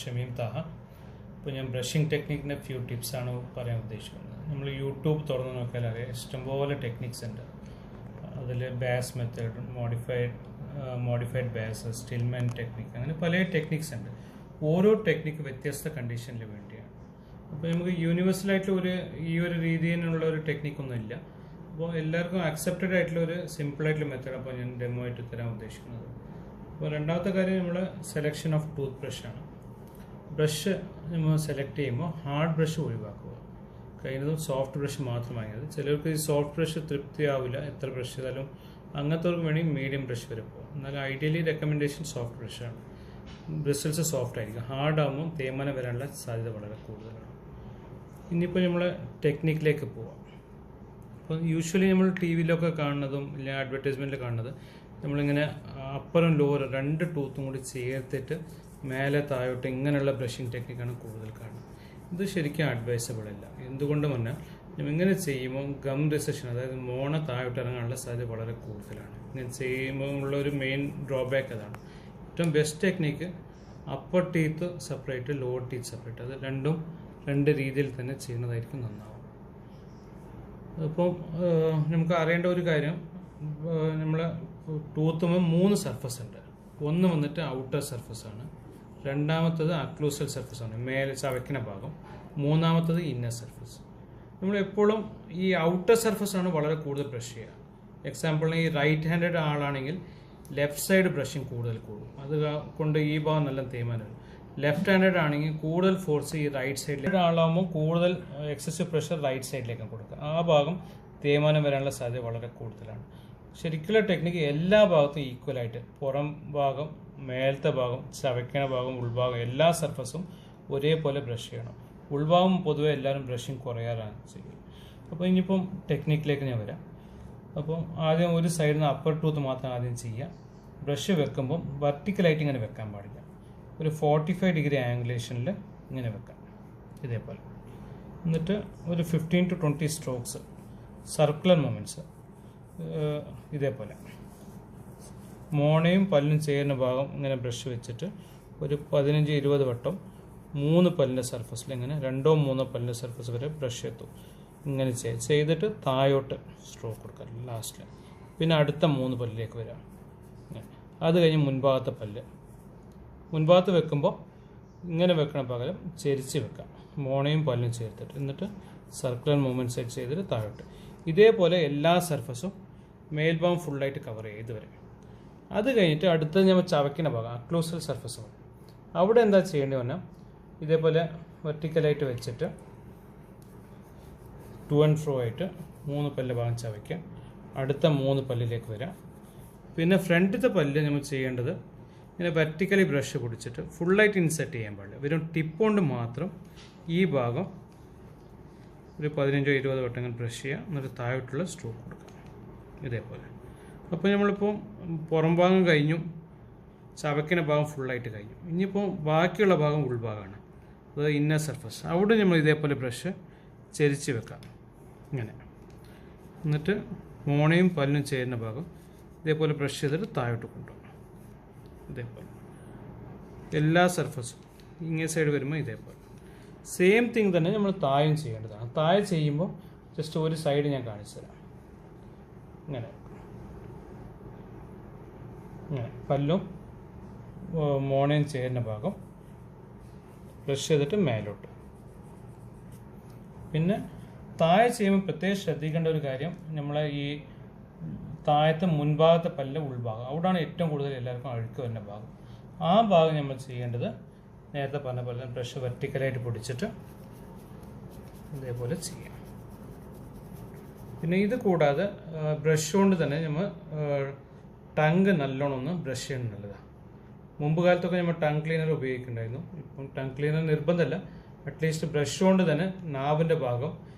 ഷമീം താഹ. ഇപ്പോൾ ഞാൻ brushing ടെക്നിക്കിൻ്റെ few ടിപ്സാണ് പറയാൻ ഉദ്ദേശിക്കുന്നത്. നമ്മൾ യൂട്യൂബ് തുറന്ന് നോക്കിയാൽ അറിയാം, ഇഷ്ടംപോലെ ടെക്നിക്സ് ഉണ്ട്. അതിൽ Bass method, modified Bass, Stillman technique, അങ്ങനെ പല ടെക്നിക്സ് ഉണ്ട്. ഓരോ ടെക്നിക്ക് വ്യത്യസ്ത കണ്ടീഷനിൽ വേണ്ടിയാണ്. അപ്പോൾ നമുക്ക് യൂണിവേഴ്സലായിട്ടുള്ള ഈ ഒരു രീതിയിലുള്ള ഒരു ടെക്നിക്കൊന്നും ഇല്ല. അപ്പോൾ എല്ലാവർക്കും അക്സെപ്റ്റഡ് ആയിട്ടുള്ള ഒരു സിമ്പിളായിട്ടുള്ള മെത്തേഡ് അപ്പോൾ ഞാൻ ഡെമോ ആയിട്ട് തരാൻ ഉദ്ദേശിക്കുന്നത്. അപ്പോൾ രണ്ടാമത്തെ കാര്യം നമ്മൾ സെലക്ഷൻ ഓഫ് ടൂത്ത് ബ്രഷാണ്. ബ്രഷ് നമ്മൾ സെലക്ട് ചെയ്യുമ്പോൾ ഹാർഡ് ബ്രഷ് ഒഴിവാക്കുക, കഴിയുന്നതും സോഫ്റ്റ് ബ്രഷ് മാത്രമായി. അത് ചിലർക്ക് ഈ സോഫ്റ്റ് ബ്രഷ് തൃപ്തിയാവില്ല, എത്ര ബ്രഷ് ചെയ്താലും. അങ്ങനത്തെവർക്ക് വേണമെങ്കിൽ മീഡിയം ബ്രഷ് വരെ പോകും. എന്നാൽ ഐഡിയലി റെക്കമെൻഡേഷൻ സോഫ്റ്റ് ബ്രഷാണ്. ബ്രിസിൽസ് സോഫ്റ്റ് ആയിരിക്കും. ഹാർഡ് ആകുമ്പോൾ തേയ്മാനം വരാനുള്ള സാധ്യത വളരെ കൂടുതലാണ്. ഇനിയിപ്പോൾ നമ്മൾ ടെക്നിക്കിലേക്ക് പോവാം. അപ്പോൾ യൂഷ്വലി നമ്മൾ ടി വിയിലൊക്കെ കാണുന്നതും ഇല്ല അഡ്വർടൈസ്മെൻറ്റിൽ കാണുന്നത്, നമ്മളിങ്ങനെ അപ്പറും ലോവറും രണ്ട് ടൂത്തും കൂടി ചേർത്തിട്ട് മേലെ താഴോട്ട് ഇങ്ങനെയുള്ള ബ്രഷിംഗ് ടെക്നിക്കാണ് കൂടുതൽ കാണുന്നത്. ഇത് ശരിക്കും അഡ്വൈസബിൾ അല്ല. എന്തുകൊണ്ടും പറഞ്ഞാൽ ഇങ്ങനെ ചെയ്യുമ്പോൾ ഗം റിസഷൻ, അതായത് മോണ താഴോട്ട് ഇറങ്ങാനുള്ള സാധ്യത വളരെ കൂടുതലാണ്. ഇങ്ങനെ ചെയ്യുമ്പോൾ ഉള്ള ഒരു മെയിൻ ഡ്രോബാക്ക് അതാണ്. ഏറ്റവും best technique upper teeth separate, lower teeth separate, അത് രണ്ടും രണ്ട് രീതിയിൽ തന്നെ ചെയ്യുന്നതായിരിക്കും നന്നാവും. അപ്പം നമുക്ക് അറിയേണ്ട ഒരു കാര്യം, നമ്മളെ ടൂത്തുമ്പോൾ 3 സർഫസ് ഉണ്ട്. ഒന്ന് വന്നിട്ട് ഔട്ടർ സർഫസാണ്, രണ്ടാമത്തത് അക്ലൂസൽ സർഫസാണ്, മേലെ ചവയ്ക്കുന്ന ഭാഗം, മൂന്നാമത്തത് ഇന്നർ സർഫസ്. നമ്മളെപ്പോഴും ഈ ഔട്ടർ സർഫസാണ് വളരെ കൂടുതൽ ബ്രഷ് ചെയ്യുക. എക്സാമ്പിളിന് ഈ റൈറ്റ് ഹാൻഡഡ് ആളാണെങ്കിൽ ലെഫ്റ്റ് സൈഡ് ബ്രഷിങ് കൂടുതൽ കൂടും, അത് കൊണ്ട് ഈ ഭാഗം നല്ല തേയ്മാനം വരും. ലെഫ്റ്റ് ഹാൻഡഡ് ആണെങ്കിൽ കൂടുതൽ ഫോഴ്സ് ഈ റൈറ്റ് സൈഡിലേക്ക് ആളാകുമ്പോൾ കൂടുതൽ എക്സസീവ് പ്രഷർ റൈറ്റ് സൈഡിലേക്ക് കൊടുക്കുക. ആ ഭാഗം തേയ്മാനം വരാനുള്ള സാധ്യത വളരെ കൂടുതലാണ്. ശരിക്കുള്ള ടെക്നിക്ക് എല്ലാ ഭാഗത്തും ഈക്വലായിട്ട്, പുറം ഭാഗം, മേലത്തെ ഭാഗം, ചവയ്ക്കണ ഭാഗം, ഉൾഭാഗം, എല്ലാ സർഫസും ഒരേപോലെ ബ്രഷ് ചെയ്യണം. ഉൾഭാഗം പൊതുവെ എല്ലാവരും ബ്രഷിങ് കുറയാറാണ് ചെയ്യുക. അപ്പോൾ ഇനിയിപ്പം ടെക്നിക്കിലേക്ക് ഞാൻ വരാം. അപ്പം ആദ്യം ഒരു സൈഡിൽ നിന്ന് അപ്പർ ടൂത്ത് മാത്രം ആദ്യം ചെയ്യുക. ബ്രഷ് വെക്കുമ്പം വെർട്ടിക്കലായിട്ട് ഇങ്ങനെ വെക്കാൻ പാടില്ല, ഒരു 45 ഡിഗ്രി ആംഗുലേഷനിൽ ഇങ്ങനെ വെക്കാം, ഇതേപോലെ. എന്നിട്ട് ഒരു 15 to 20 സ്ട്രോക്സ്, സർക്കുലർ മൂമെൻറ്റ്സ് ഇതേപോലെ. മോണയും പല്ലും ചേരുന്ന ഭാഗം ഇങ്ങനെ ബ്രഷ് വെച്ചിട്ട് ഒരു 15-20 വട്ടം 3 പല്ലിൻ്റെ സർഫസിൽ ഇങ്ങനെ 2-3 പല്ലിൻ്റെ സർഫസ് വരെ ബ്രഷ് എത്തും. ഇങ്ങനെ ചെയ്തിട്ട് താഴോട്ട് സ്ട്രോക്ക് കൊടുക്കുക ലാസ്റ്റിൽ. പിന്നെ അടുത്ത 3 പല്ലിലേക്ക് വരാം. അത് കഴിഞ്ഞ് മുൻഭാഗത്ത് വെക്കുമ്പോൾ ഇങ്ങനെ വെക്കണ പകരം ചെരിച്ച് വെക്കാം, മോണയും പല്ലും ചേർത്തിട്ട്. എന്നിട്ട് സർക്കുലർ മൂവ്മെൻറ്റ്സ് ആയിട്ട് ചെയ്തിട്ട് താഴോട്ട്. ഇതേപോലെ എല്ലാ സർഫസും മേൽഭാഗം ഫുള്ളായിട്ട് കവർ ചെയ്യുക ഇതുവരെ. അത് കഴിഞ്ഞിട്ട് അടുത്തത് നമ്മൾ ചവയ്ക്കുന്ന ഭാഗം അക്ലൂസൽ സർഫസ്, അവിടെ എന്താ ചെയ്യേണ്ടത് പറഞ്ഞാൽ ഇതേപോലെ വെർട്ടിക്കലായിട്ട് വെച്ചിട്ട് ടു ആൻഡ് ഫ്രോ ആയിട്ട് 3 പല്ല് ഭാഗം ചവയ്ക്കുക. അടുത്ത 3 പല്ലിലേക്ക് വരാം. പിന്നെ ഫ്രണ്ടിലത്തെ പല്ല് നമ്മൾ ചെയ്യേണ്ടത് ഇങ്ങനെ വെർട്ടിക്കലി ബ്രഷ് പിടിച്ചിട്ട് ഫുള്ളായിട്ട് ഇൻസെർട്ട് ചെയ്യാൻ പാടില്ല, വെറും ടിപ്പ് കൊണ്ട് മാത്രം ഈ ഭാഗം ഒരു 15-20 വട്ടങ്ങൾ ബ്രഷ് ചെയ്യുക. എന്നിട്ട് താഴോട്ടുള്ള സ്ട്രോക്ക് കൊടുക്കുക ഇതേപോലെ. അപ്പോൾ നമ്മളിപ്പോൾ പുറം ഭാഗം കഴിഞ്ഞു, ചവയ്ക്കുന്ന ഭാഗം ഫുള്ളായിട്ട് കഴിഞ്ഞു. ഇനിയിപ്പോൾ ബാക്കിയുള്ള ഭാഗം ഉൾഭാഗമാണ്, അത് ഇന്നർ സർഫസ്. അവിടെ നമ്മൾ ഇതേപോലെ ബ്രഷ് ചെരിച്ച് വെക്കാം ഇങ്ങനെ. എന്നിട്ട് മോണയും പല്ലും ചേരുന്ന ഭാഗം ഇതേപോലെ ബ്രഷ് ചെയ്തിട്ട് താഴോട്ട് കൊണ്ടുപോകും ഇതേപോലെ. എല്ലാ സർഫസും ഇങ്ങേ സൈഡ് വരുമ്പോൾ ഇതേപോലെ സെയിം തിങ് തന്നെ നമ്മൾ താഴെ ചെയ്യേണ്ടതാണ്. താഴെ ചെയ്യുമ്പോൾ ജസ്റ്റ് ഒരു സൈഡ് ഞാൻ കാണിച്ചു തരാം. ഇങ്ങനെ പല്ലും മോണയും ചേരുന്ന ഭാഗം ബ്രഷ് ചെയ്തിട്ട് മേലോട്ട്. പിന്നെ താഴെ ചെയ്യുമ്പോൾ പ്രത്യേകം ശ്രദ്ധിക്കേണ്ട ഒരു കാര്യം, നമ്മളെ ഈ താഴത്തെ മുൻഭാഗത്തെ പല്ല് ഉൾഭാഗം, അവിടെയാണ് ഏറ്റവും കൂടുതൽ എല്ലാവർക്കും അഴുക്ക് വരുന്ന ഭാഗം. ആ ഭാഗം നമ്മൾ ചെയ്യേണ്ടത് നേരത്തെ പറഞ്ഞ പോലെ ബ്രഷ് വെർട്ടിക്കലായിട്ട് പൊടിച്ചിട്ട് ഇതേപോലെ ചെയ്യാം. പിന്നെ ഇത് കൂടാതെ ബ്രഷ് കൊണ്ട് തന്നെ നമ്മൾ ടങ്ക് നല്ലോണം ഒന്ന് ബ്രഷ് ചെയ്യണം നല്ലതാണ്. മുമ്പ് കാലത്തൊക്കെ നമ്മൾ ടങ് ക്ലീനർ ഉപയോഗിക്കുന്നുണ്ടായിരുന്നു. ഇപ്പം ടങ് ക്ലീനർ നിർബന്ധമല്ല, അറ്റ്ലീസ്റ്റ് ബ്രഷ് കൊണ്ട് തന്നെ നാവിൻ്റെ ഭാഗം,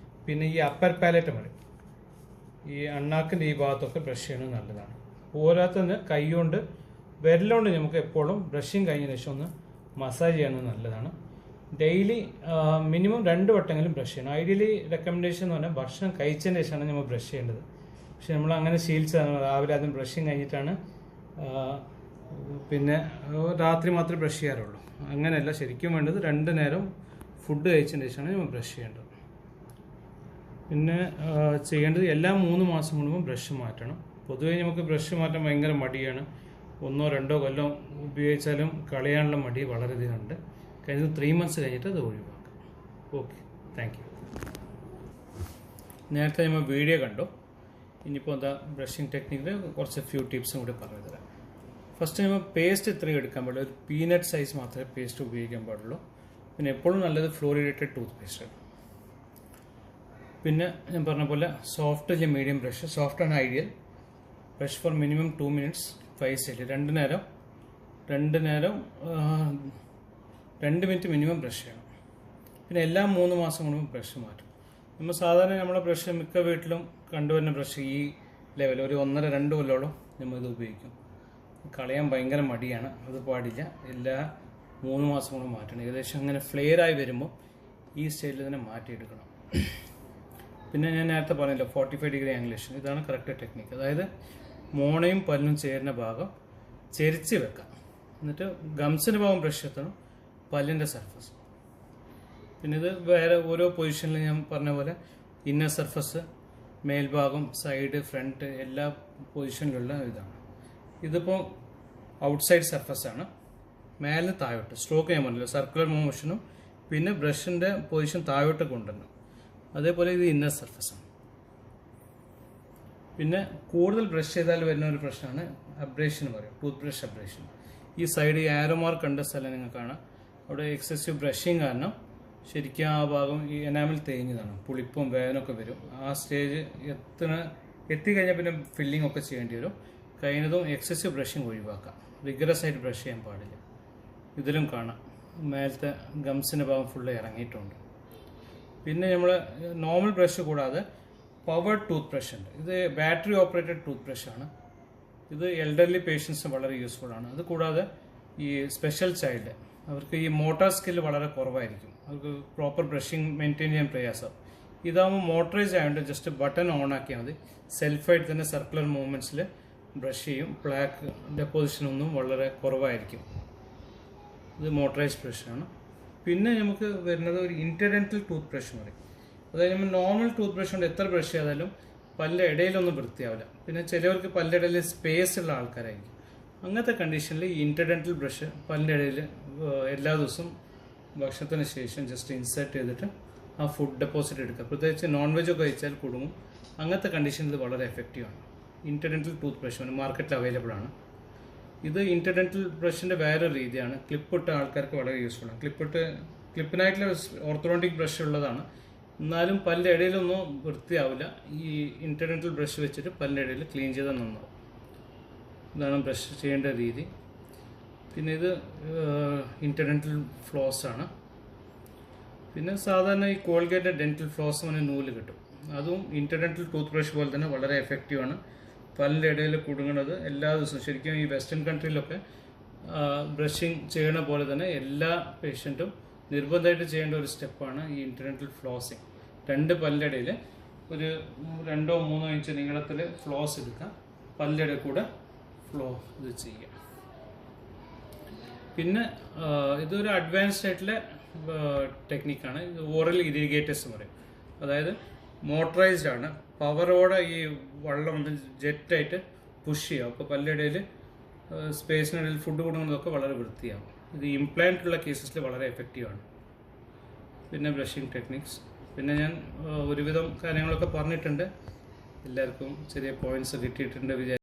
പിന്നെ ഈ അപ്പർ പാലറ്റ് മതി, ഈ അണ്ണാക്കിൻ്റെ ഈ ഭാഗത്തൊക്കെ ബ്രഷ് ചെയ്യുന്നത് നല്ലതാണ്. പോരാത്തതിന് കൈ കൊണ്ട് വിരലുകൊണ്ട് നമുക്ക് എപ്പോഴും ബ്രഷിങ് കഴിഞ്ഞതിന് ശേഷം ഒന്ന് മസാജ് ചെയ്യുന്നത് നല്ലതാണ്. ഡെയിലി മിനിമം 2 വട്ടമെങ്കിലും ബ്രഷ് ചെയ്യണം. ഐഡിയലി റെക്കമെൻഡേഷൻ എന്ന് പറഞ്ഞാൽ ഭക്ഷണം കഴിച്ചതിന് ശേഷമാണ് നമ്മൾ ബ്രഷ് ചെയ്യേണ്ടത്. പക്ഷെ നമ്മൾ അങ്ങനെ ശീലിച്ചതാണ്, രാവിലെ ആദ്യം ബ്രഷിങ് കഴിഞ്ഞിട്ടാണ് പിന്നെ രാത്രി മാത്രമേ ബ്രഷ് ചെയ്യാറുള്ളൂ. അങ്ങനെയല്ല, ശരിക്കും വേണ്ടത് 2 നേരം ഫുഡ് കഴിച്ചതിന് ശേഷമാണ് നമ്മൾ ബ്രഷ് ചെയ്യേണ്ടത്. പിന്നെ ചെയ്യേണ്ടത് എല്ലാ 3 മാസം കൂടുമ്പോൾ ബ്രഷ് മാറ്റണം. പൊതുവേ നമുക്ക് ബ്രഷ് മാറ്റാൻ ഭയങ്കര മടിയാണ്. 1-2 കൊല്ലം ഉപയോഗിച്ചാലും കളയാനുള്ള മടി വളരെയധികം ഉണ്ട്. കഴിഞ്ഞ 3 മന്ത്സ് കഴിഞ്ഞിട്ട് അത് ഒഴിവാക്കാം. Okay, thank you. നേരത്തെ നമ്മൾ വീഡിയോ കണ്ടു. ഇനിയിപ്പോൾ എന്താ ബ്രഷിംഗ് ടെക്നിക്കിൽ കുറച്ച് ഫ്യൂ ടിപ്സും കൂടി പറഞ്ഞു തരാം. ഫസ്റ്റ് നമ്മൾ പേസ്റ്റ് ഇത്രയും എടുക്കാൻ പാടില്ല. ഒരു പീനട്ട് സൈസ് മാത്രമേ പേസ്റ്റ് ഉപയോഗിക്കാൻ പാടുള്ളൂ. പിന്നെ എപ്പോഴും നല്ലത് ഫ്ലോറിഡേറ്റഡ് ടൂത്ത് പേസ്റ്റ്. പിന്നെ ഞാൻ പറഞ്ഞ പോലെ സോഫ്റ്റ് അല്ലെങ്കിൽ മീഡിയം ബ്രഷ്. സോഫ്റ്റ് ആണ് ideal. Brush for minimum 2 minutes 5 സൈഡിൽ 2 നേരം 2 മിനിറ്റ് മിനിമം ബ്രഷ് ചെയ്യണം. പിന്നെ എല്ലാ 3 മാസം കൂടുമ്പോൾ ബ്രഷ് മാറ്റും. നമ്മൾ സാധാരണ നമ്മുടെ ബ്രഷ് മിക്ക വീട്ടിലും കണ്ടുവരുന്ന ബ്രഷ് ഈ ലെവൽ ഒരു 1.5-2 കൊല്ലോളം നമ്മളിത് ഉപയോഗിക്കും. കളയാൻ ഭയങ്കര മടിയാണ്. അത് പാടില്ല. എല്ലാ 3 മാസം കൊണ്ട് മാറ്റണം. ഏകദേശം അങ്ങനെ ഫ്ലെയറായി വരുമ്പോൾ ഈ സ്റ്റൈലിൽ തന്നെ മാറ്റിയെടുക്കണം. പിന്നെ ഞാൻ നേരത്തെ പറഞ്ഞില്ല 45 ഡിഗ്രി ആംഗുലേഷൻ. ഇതാണ് കറക്റ്റ് ടെക്നിക്ക്. അതായത് മോണയും പല്ലും ചേരുന്ന ഭാഗം ചെരിച്ച് വെക്കാം. എന്നിട്ട് ഗംസിൻ്റെ ഭാഗം ബ്രഷ് എത്തണം, പല്ലിൻ്റെ സർഫസ്. പിന്നെ ഇത് വേറെ ഓരോ പൊസിഷനിൽ ഞാൻ പറഞ്ഞ പോലെ ഇന്നർ സർഫസ്, മേൽഭാഗം, സൈഡ്, ഫ്രണ്ട് എല്ലാ പൊസിഷനിലുള്ള ഇതാണ്. ഇതിപ്പോൾ ഔട്ട്സൈഡ് സർഫസാണ്. മേലിന് താഴോട്ട് സ്ട്രോക്ക് ചെയ്യാൻ പറ്റില്ല. സർക്കുലർ മോഷനും പിന്നെ ബ്രഷിൻ്റെ പൊസിഷൻ താഴോട്ട് കൊണ്ടുവരണം. അതേപോലെ ഇത് ഇന്നർ സർഫസാണ്. പിന്നെ കൂടുതൽ ബ്രഷ് ചെയ്താൽ വരുന്ന ഒരു പ്രശ്നമാണ് അബ്രേഷൻ പറയും, ടൂത്ത് ബ്രഷ് അബ്രേഷൻ. ഈ സൈഡ് ആരോ മാർക്ക് കണ്ട സ്ഥലം നിങ്ങൾ കാണാം. അവിടെ എക്സസീവ് ബ്രഷിങ് കാരണം ശരിക്കും ആ ഭാഗം ഈ എനാമിൽ തേഞ്ഞതാണ്, പുളിപ്പും വേദനയൊക്കെ വരും. ആ സ്റ്റേജ് എത്തിക്കഴിഞ്ഞാൽ പിന്നെ ഫില്ലിംഗ് ഒക്കെ ചെയ്യേണ്ടി വരും. കഴിയുന്നതും എക്സസീവ് ബ്രഷിങ് ഒഴിവാക്കാം. റിഗറസ് ആയിട്ട് ബ്രഷ് ചെയ്യാൻ പാടില്ല. ഇതിലും കാണാം മേലത്തെ ഗംസിൻ്റെ ഭാഗം ഫുള്ള് ഇറങ്ങിയിട്ടുണ്ട്. പിന്നെ നമ്മൾ നോർമൽ ബ്രഷ് കൂടാതെ പവർഡ് ടൂത്ത് ബ്രഷ് ഉണ്ട്. ഇത് ബാറ്ററി ഓപ്പറേറ്റഡ് ടൂത്ത് ബ്രഷാണ്. ഇത് എൽഡർലി പേഷ്യൻസിന് വളരെ യൂസ്ഫുൾ ആണ്. അത് കൂടാതെ ഈ സ്പെഷ്യൽ ചൈൽഡ് അവർക്ക് ഈ മോട്ടോർ സ്കില്ല് വളരെ കുറവായിരിക്കും. അവർക്ക് പ്രോപ്പർ ബ്രഷിങ് മെയിൻറ്റെയിൻ ചെയ്യാൻ പ്രയാസം. ഇതാകുമ്പോൾ മോട്ടറൈസ് ആയതുകൊണ്ട് ജസ്റ്റ് ബട്ടൺ ഓൺ ആക്കിയാൽ മതി. സെൽഫായിട്ട് തന്നെ സർക്കുലർ മൂവ്മെൻറ്റ്സിൽ ബ്രഷ് ചെയ്യും. പ്ലാക്ക് ഡെപ്പോസിഷനൊന്നും വളരെ കുറവായിരിക്കും. ഇത് മോട്ടറൈസ്ഡ് ബ്രഷാണ്. പിന്നെ നമുക്ക് വരുന്നത് ഒരു ഇൻറ്റർഡെൻ്റൽ ടൂത്ത് ബ്രഷ് എന്ന് പറയും. അതായത് നമ്മൾ നോർമൽ ടൂത്ത് ബ്രഷ് കൊണ്ട് എത്ര ബ്രഷ് ചെയ്താലും പല്ല് ഇടയിലൊന്നും വൃത്തിയാവില്ല. പിന്നെ ചിലവർക്ക് പല്ലിടയിൽ സ്പേസ് ഉള്ള ആൾക്കാരായിരിക്കും. അങ്ങനത്തെ കണ്ടീഷനിൽ ഈ ഇൻറ്റർഡെൻ്റൽ ബ്രഷ് പല്ലിൻ്റെ ഇടയിൽ എല്ലാ ദിവസവും ഭക്ഷണത്തിന് ശേഷം ജസ്റ്റ് ഇൻസേർട്ട് ചെയ്തിട്ട് ആ ഫുഡ് ഡെപ്പോസിറ്റ് എടുക്കുക. പ്രത്യേകിച്ച് നോൺ വെജ് ഒക്കെ കഴിച്ചാൽ കുടുങ്ങും. അങ്ങനത്തെ കണ്ടീഷനിൽ ഇത് വളരെ എഫക്റ്റീവാണ്. ഇൻറ്റർഡെൻ്റൽ ടൂത്ത് ബ്രഷ് മാർക്കറ്റിൽ അവൈലബിൾ ആണ്. ഇത് ഇൻറ്റർഡെൻ്റൽ ബ്രഷിൻ്റെ വേറൊരു രീതിയാണ്. ക്ലിപ്പിട്ട ആൾക്കാർക്ക് വളരെ യൂസ്ഫുൾ ആണ്. ക്ലിപ്പിനായിട്ടുള്ള ഓർത്തോഡോണ്ടിക് ബ്രഷ് ഉള്ളതാണ്. എന്നാലും പല്ലിൻ്റെ ഇടയിലൊന്നും വൃത്തിയാവില്ല. ഈ ഇൻറ്റർഡെൻ്റൽ ബ്രഷ് വെച്ചിട്ട് പല്ലിൻ്റെ ഇടയിൽ ക്ലീൻ ചെയ്താൽ നന്നാവും. ഇതാണ് ബ്രഷ് ചെയ്യേണ്ട രീതി. പിന്നെ ഇത് ഇൻറ്റർഡെൻ്റൽ ഫ്ലോസ് ആണ്. പിന്നെ സാധാരണ ഈ കോൾഗേറ്റ് ഡെൻറ്റൽ ഫ്ലോസ് പറഞ്ഞ നൂല് കിട്ടും. അതും ഇൻറ്റർഡെൻ്റൽ ടൂത്ത് ബ്രഷ് പോലെ തന്നെ വളരെ എഫക്റ്റീവാണ്. പല്ലിൻ്റെ ഇടയിൽ കുടുങ്ങുന്നത് എല്ലാ ദിവസവും ശരിക്കും ഈ വെസ്റ്റേൺ കൺട്രിയിലൊക്കെ ബ്രഷിങ് ചെയ്യണ പോലെ തന്നെ എല്ലാ പേഷ്യൻറ്റും നിർബന്ധമായിട്ട് ചെയ്യേണ്ട ഒരു സ്റ്റെപ്പാണ് ഈ ഇൻറ്റർഡെൻ്റൽ ഫ്ലോസിങ്. 2 പല്ലിൻ്റെ ഇടയിൽ ഒരു 2-3 ഇഞ്ച് നീളത്തിൽ ഫ്ലോസ് എടുക്കുക. പല്ലിൻ്റെ ഇടയിൽ കൂടെ ഇത് ചെയ്യുക. പിന്നെ ഇതൊരു അഡ്വാൻസ്ഡ് ആയിട്ടുള്ള ടെക്നിക്കാണ്. ഇത് ഓറൽ ഇറിഗേറ്റേഴ്സ് എന്ന് പറയും. അതായത് മോട്ടറൈസ്ഡ് ആണ്. പവറോടെ ഈ വെള്ളം ജെറ്റായിട്ട് പുഷ് ചെയ്യുക. അപ്പോൾ പല്ലിടയിൽ സ്പേസിനിടയിൽ ഫുഡ് കൊടുക്കുന്നതൊക്കെ വളരെ വൃത്തിയാവും. ഇത് ഇംപ്ലാന്റ് ഉള്ള കേസസിൽ വളരെ എഫക്റ്റീവാണ്. പിന്നെ ബ്രഷിംഗ് ടെക്നിക്സ്. പിന്നെ ഞാൻ ഒരുവിധം കാര്യങ്ങളൊക്കെ പറഞ്ഞിട്ടുണ്ട്. എല്ലാവർക്കും ചെറിയ പോയിന്റ്സ് കിട്ടിയിട്ടുണ്ട് വിചാരിച്ചു.